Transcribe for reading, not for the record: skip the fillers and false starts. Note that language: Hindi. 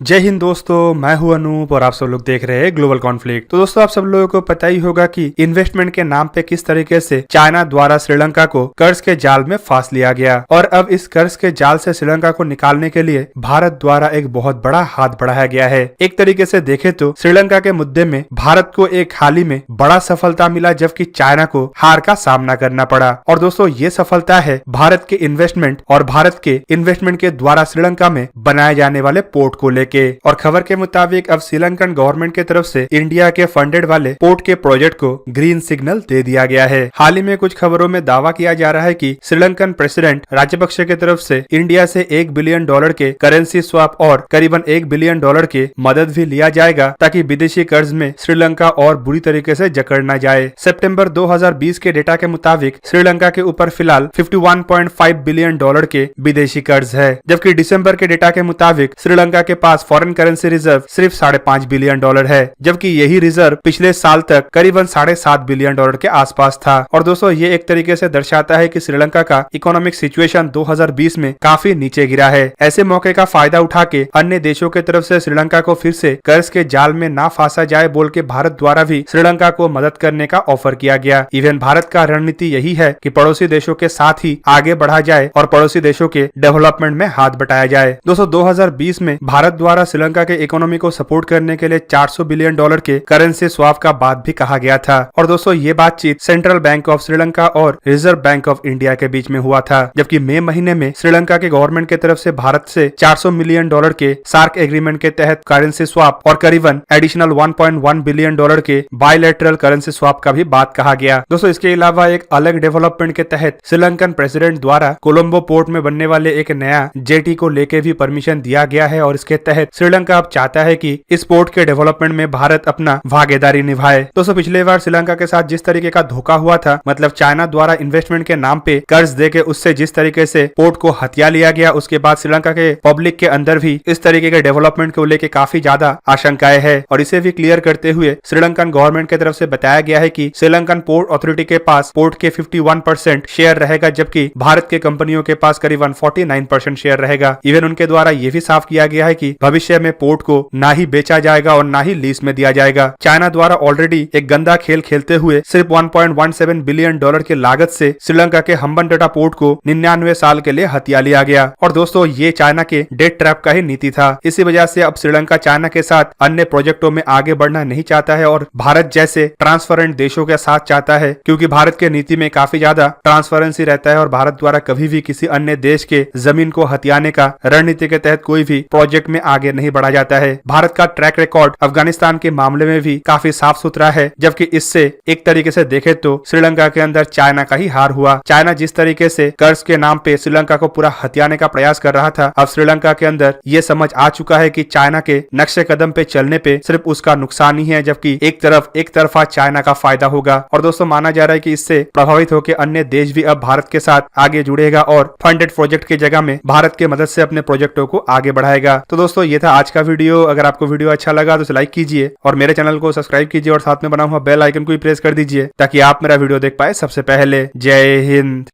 जय हिंद दोस्तों, मैं हूं अनूप और आप सब लोग देख रहे हैं ग्लोबल कॉन्फ्लिक्ट। तो दोस्तों, आप सब लोगों को पता ही होगा कि इन्वेस्टमेंट के नाम पे किस तरीके से चाइना द्वारा श्रीलंका को कर्ज के जाल में फांस लिया गया और अब इस कर्ज के जाल से श्रीलंका को निकालने के लिए भारत द्वारा एक बहुत बड़ा हाथ बढ़ाया गया है। एक तरीके से देखे तो श्रीलंका के मुद्दे में भारत को एक हाल ही में बड़ा सफलता मिला, जबकि चाइना को हार का सामना करना पड़ा। और दोस्तों, ये सफलता है भारत के इन्वेस्टमेंट और भारत के इन्वेस्टमेंट के द्वारा श्रीलंका में बनाए जाने वाले पोर्ट को के और खबर के मुताबिक अब श्रीलंकन गवर्नमेंट की तरफ से इंडिया के फंडेड वाले पोर्ट के प्रोजेक्ट को ग्रीन सिग्नल दे दिया गया है। हाल ही में कुछ खबरों में दावा किया जा रहा है कि श्रीलंकन प्रेसिडेंट राजपक्षे की तरफ से इंडिया से $1 बिलियन के करेंसी स्वैप और करीबन $1 बिलियन के मदद भी लिया जाएगा, ताकि विदेशी कर्ज में श्रीलंका और बुरी तरीके से जकड़ न जाए। सितंबर 2020 के डेटा के मुताबिक श्रीलंका के ऊपर फिलहाल $51.5 बिलियन के विदेशी कर्ज है, जबकि दिसंबर के डेटा के मुताबिक श्रीलंका के पास फॉरेन करेंसी रिजर्व सिर्फ $5.5 बिलियन है, जबकि यही रिजर्व पिछले साल तक करीबन $7.5 बिलियन के आसपास था। और दोस्तों, ये एक तरीके से दर्शाता है कि श्रीलंका का इकोनॉमिक सिचुएशन 2020 में काफी नीचे गिरा है। ऐसे मौके का फायदा उठा के अन्य देशों की तरफ से श्रीलंका को फिर से कर्ज के जाल में ना फंसा जाए बोल के भारत द्वारा भी श्रीलंका को मदद करने का ऑफर किया गया। इवन भारत का रणनीति यही है कि पड़ोसी देशों के साथ ही आगे बढ़ा जाए और पड़ोसी देशों के डेवलपमेंट में हाथ बटाया जाए। दोस्तों, 2020 में भारत द्वारा श्रीलंका के इकोनॉमी को सपोर्ट करने के लिए $400 बिलियन के करेंसी स्वैप का बात भी कहा गया था। और दोस्तों, ये बातचीत सेंट्रल बैंक ऑफ श्रीलंका और रिजर्व बैंक ऑफ इंडिया के बीच में हुआ था, जबकि मई महीने में श्रीलंका के गवर्नमेंट की तरफ से भारत से $400 मिलियन के सार्क एग्रीमेंट के तहत करेंसी स्वैप और करीबन एडिशनल $1.1 बिलियन के बायलैटरल करेंसी स्वैप का भी बात कहा गया। दोस्तों, इसके अलावा एक अलग डेवलपमेंट के तहत श्रीलंकन प्रेसिडेंट द्वारा कोलंबो पोर्ट में बनने वाले एक नया जेटी को लेके भी परमिशन दिया गया है और इसके तहत श्रीलंका अब चाहता है कि इस पोर्ट के डेवलपमेंट में भारत अपना भागीदारी निभाए। दोस्तों, पिछले बार श्रीलंका के साथ जिस तरीके का धोखा हुआ था, मतलब चाइना द्वारा इन्वेस्टमेंट के नाम पे कर्ज देके उससे जिस तरीके से पोर्ट को हथिया लिया गया, उसके बाद श्रीलंका के पब्लिक के अंदर भी इस तरीके के डेवलपमेंट को लेके काफी ज्यादा आशंकाएं है। और इसे भी क्लियर करते हुए श्रीलंकन गवर्नमेंट की तरफ से बताया गया है कि श्रीलंकन पोर्ट अथॉरिटी के पास पोर्ट के 51% शेयर रहेगा, जबकि भारत के कंपनियों के पास करीबन 49% शेयर रहेगा। इवन उनके द्वारा ये भी साफ किया गया है कि भविष्य में पोर्ट को ना ही बेचा जाएगा और ना ही लीज में दिया जाएगा। चाइना द्वारा ऑलरेडी एक गंदा खेल खेलते हुए सिर्फ $1.17 बिलियन की लागत से श्रीलंका के हम्बनटोटा पोर्ट को 99 साल के लिए हथिया लिया गया। और दोस्तों, ये चाइना के डेट ट्रैप का ही नीति था। इसी वजह से अब श्रीलंका चाइना के साथ अन्य प्रोजेक्टों में आगे बढ़ना नहीं चाहता है और भारत जैसे ट्रांसपेरेंट देशों के साथ चाहता है, क्योंकि भारत के नीति में काफी ज्यादा ट्रांसपेरेंसी रहता है और भारत द्वारा कभी भी किसी अन्य देश के जमीन को हथियाने का रणनीति के तहत कोई भी प्रोजेक्ट में आगे नहीं बढ़ा जाता है। भारत का ट्रैक रिकॉर्ड अफगानिस्तान के मामले में भी काफी साफ सुथरा है, जबकि इससे एक तरीके से देखे तो श्रीलंका के अंदर चाइना का ही हार हुआ। चाइना जिस तरीके से कर्ज के नाम पे श्रीलंका को पूरा हथियाने का प्रयास कर रहा था, अब श्रीलंका के अंदर ये समझ आ चुका है कि चाइना के नक्शे कदम पे चलने पे सिर्फ उसका नुकसान ही है, जबकि एक तरफा चाइना का फायदा होगा। और दोस्तों, माना जा रहा है कि इससे प्रभावित होकर अन्य देश भी अब भारत के साथ आगे जुड़ेगा और फंडेड प्रोजेक्ट की जगह में भारत की मदद से अपने प्रोजेक्टों को आगे बढ़ाएगा। तो दोस्तों, ये था आज का वीडियो। अगर आपको वीडियो अच्छा लगा तो इसे लाइक कीजिए और मेरे चैनल को सब्सक्राइब कीजिए और साथ में बना हुआ बेल आइकन को भी प्रेस कर दीजिए, ताकि आप मेरा वीडियो देख पाए सबसे पहले। जय हिंद।